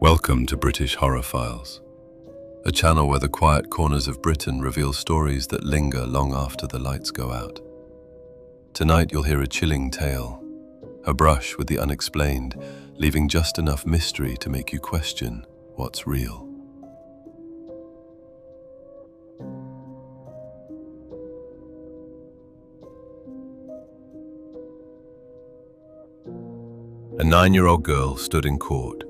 Welcome to British Horror Files, a channel where the quiet corners of Britain reveal stories that linger long after the lights go out. Tonight you'll hear a chilling tale, a brush with the unexplained, leaving just enough mystery to make you question what's real. A 9-year-old girl stood in court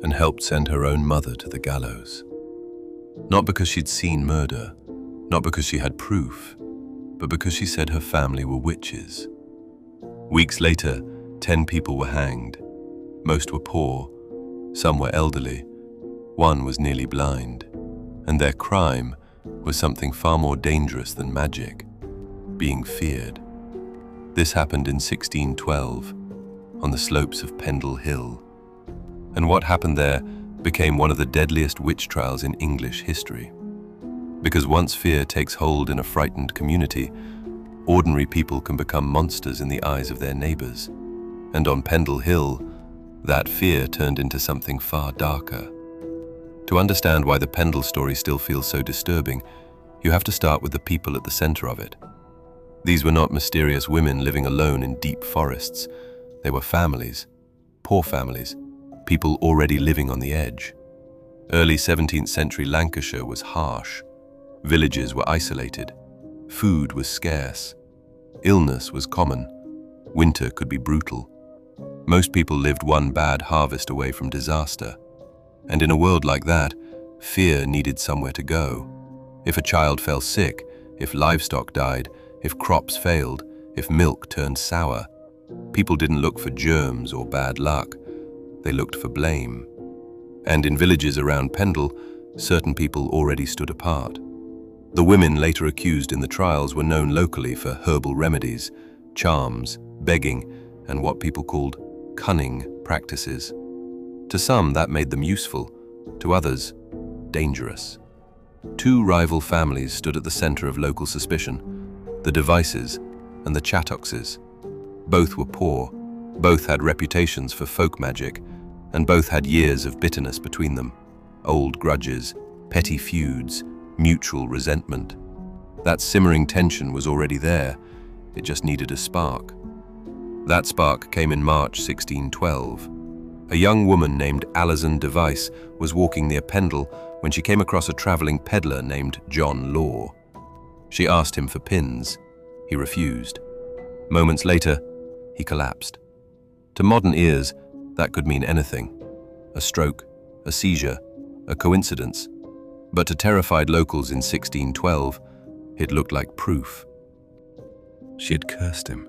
and helped send her own mother to the gallows. Not because she'd seen murder, not because she had proof, but because she said her family were witches. Weeks later, 10 people were hanged. Most were poor, some were elderly, one was nearly blind, and their crime was something far more dangerous than magic: being feared. This happened in 1612, on the slopes of Pendle Hill. And what happened there became one of the deadliest witch trials in English history. Because once fear takes hold in a frightened community, ordinary people can become monsters in the eyes of their neighbors. And on Pendle Hill, that fear turned into something far darker. To understand why the Pendle story still feels so disturbing, you have to start with the people at the center of it. These were not mysterious women living alone in deep forests. They were families, poor families, people already living on the edge. Early 17th century Lancashire was harsh. Villages were isolated. Food was scarce. Illness was common. Winter could be brutal. Most people lived one bad harvest away from disaster. And in a world like that, fear needed somewhere to go. If a child fell sick, if livestock died, if crops failed, if milk turned sour, people didn't look for germs or bad luck. They looked for blame. And in villages around Pendle, certain people already stood apart. The women later accused in the trials were known locally for herbal remedies, charms, begging, and what people called cunning practices. To some, that made them useful. To others, dangerous. Two rival families stood at the center of local suspicion: the Devices and the Chattoxes. Both were poor, both had reputations for folk magic, and both had years of bitterness between them. Old grudges, petty feuds, mutual resentment. That simmering tension was already there. It just needed a spark. That spark came in March 1612. A young woman named Alison Device was walking near Pendle when she came across a traveling peddler named John Law. She asked him for pins. He refused. Moments later, he collapsed. To modern ears, that could mean anything: a stroke, a seizure, a coincidence. But to terrified locals in 1612, it looked like proof. She had cursed him.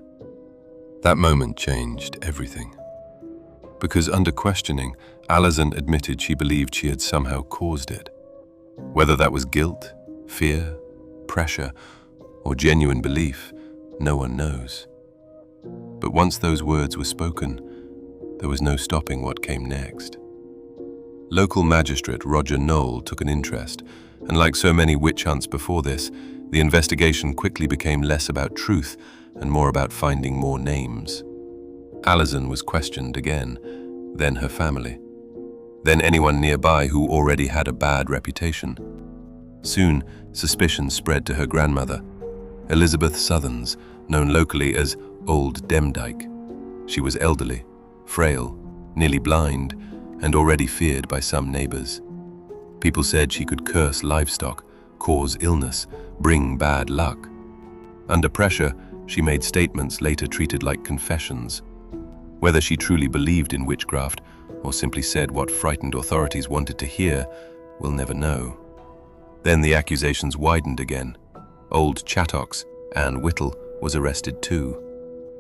That moment changed everything. Because under questioning, Alison admitted she believed she had somehow caused it. Whether that was guilt, fear, pressure, or genuine belief, no one knows. But once those words were spoken, there was no stopping what came next. Local magistrate Roger Knoll took an interest, and like so many witch hunts before this, the investigation quickly became less about truth and more about finding more names. Alison was questioned again, then her family, then anyone nearby who already had a bad reputation. Soon, suspicion spread to her grandmother, Elizabeth Southerns, known locally as Old Demdike. She was elderly, frail, nearly blind, and already feared by some neighbors. People said she could curse livestock, cause illness, bring bad luck. Under pressure, she made statements later treated like confessions. Whether she truly believed in witchcraft or simply said what frightened authorities wanted to hear, we'll never know. Then the accusations widened again. Old Chattox, Anne Whittle, was arrested too.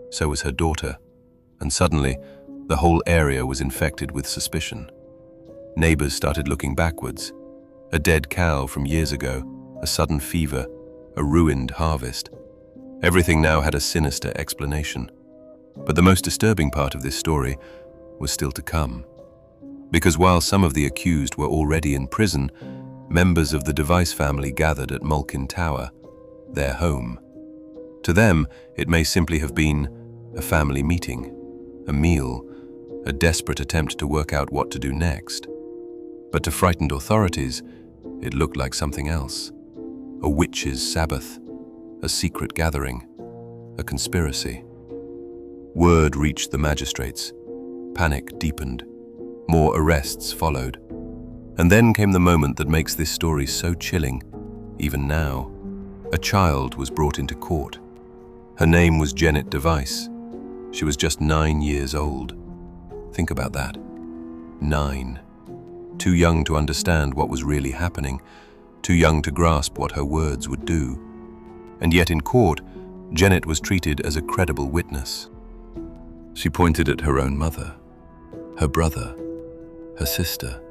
So was her daughter, and suddenly, the whole area was infected with suspicion. Neighbors started looking backwards. A dead cow from years ago, a sudden fever, a ruined harvest. Everything now had a sinister explanation. But the most disturbing part of this story was still to come. Because while some of the accused were already in prison, members of the Device family gathered at Malkin Tower, their home. To them, it may simply have been a family meeting, a meal, a desperate attempt to work out what to do next. But to frightened authorities, it looked like something else. A witch's Sabbath, a secret gathering, a conspiracy. Word reached the magistrates. Panic deepened. More arrests followed. And then came the moment that makes this story so chilling, even now. A child was brought into court. Her name was Janet Device. She was just 9 years old. Think about that. 9. Too young to understand what was really happening, too young to grasp what her words would do. And yet in court, Janet was treated as a credible witness. She pointed at her own mother, her brother, her sister,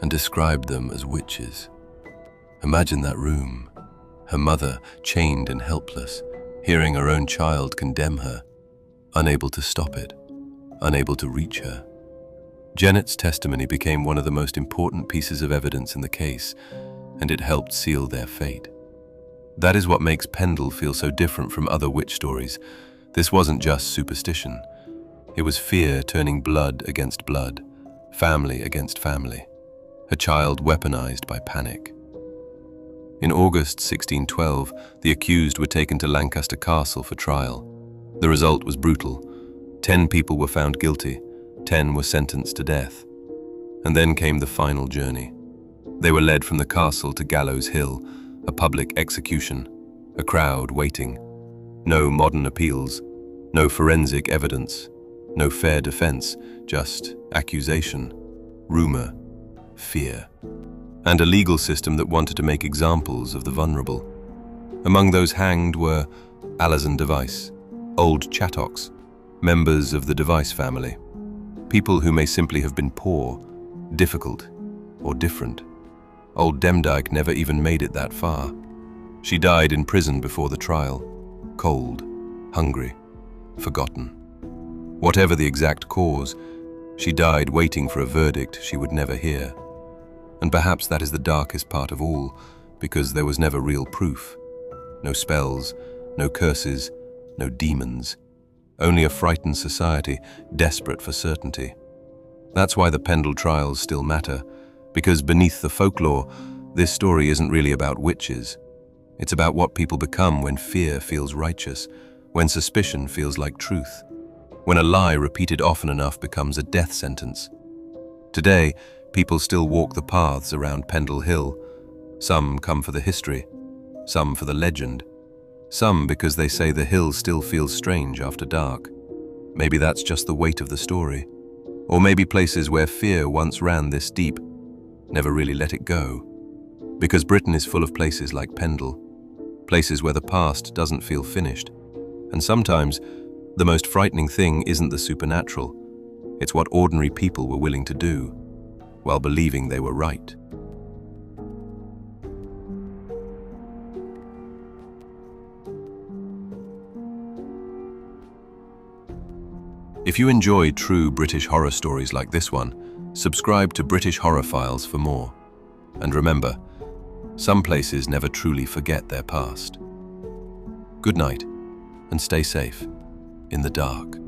and described them as witches. Imagine that room, her mother chained and helpless, hearing her own child condemn her, unable to stop it, unable to reach her. Janet's testimony became one of the most important pieces of evidence in the case, and it helped seal their fate. That is what makes Pendle feel so different from other witch stories. This wasn't just superstition. It was fear turning blood against blood, family against family, a child weaponized by panic. In August 1612, the accused were taken to Lancaster Castle for trial. The result was brutal. 10 people were found guilty, 10 were sentenced to death. And then came the final journey. They were led from the castle to Gallows Hill, a public execution, a crowd waiting. No modern appeals, no forensic evidence, no fair defense, just accusation, rumor, fear, and a legal system that wanted to make examples of the vulnerable. Among those hanged were Alison Device, old Chattocks, members of the Device family, people who may simply have been poor, difficult, or different. Old Demdike never even made it that far. She died in prison before the trial, cold, hungry, forgotten. Whatever the exact cause, she died waiting for a verdict she would never hear. And perhaps that is the darkest part of all, because there was never real proof. No spells, no curses, no demons. Only a frightened society, desperate for certainty. That's why the Pendle trials still matter, because beneath the folklore, this story isn't really about witches. It's about what people become when fear feels righteous, when suspicion feels like truth, when a lie repeated often enough becomes a death sentence. Today, people still walk the paths around Pendle Hill. Some come for the history, some for the legend, some because they say the hill still feels strange after dark. Maybe that's just the weight of the story. Or maybe places where fear once ran this deep never really let it go. Because Britain is full of places like Pendle, places where the past doesn't feel finished. And sometimes, the most frightening thing isn't the supernatural. It's what ordinary people were willing to do, while believing they were right. If you enjoy true British horror stories like this one, subscribe to British Horror Files for more. And remember, some places never truly forget their past. Good night, and stay safe in the dark.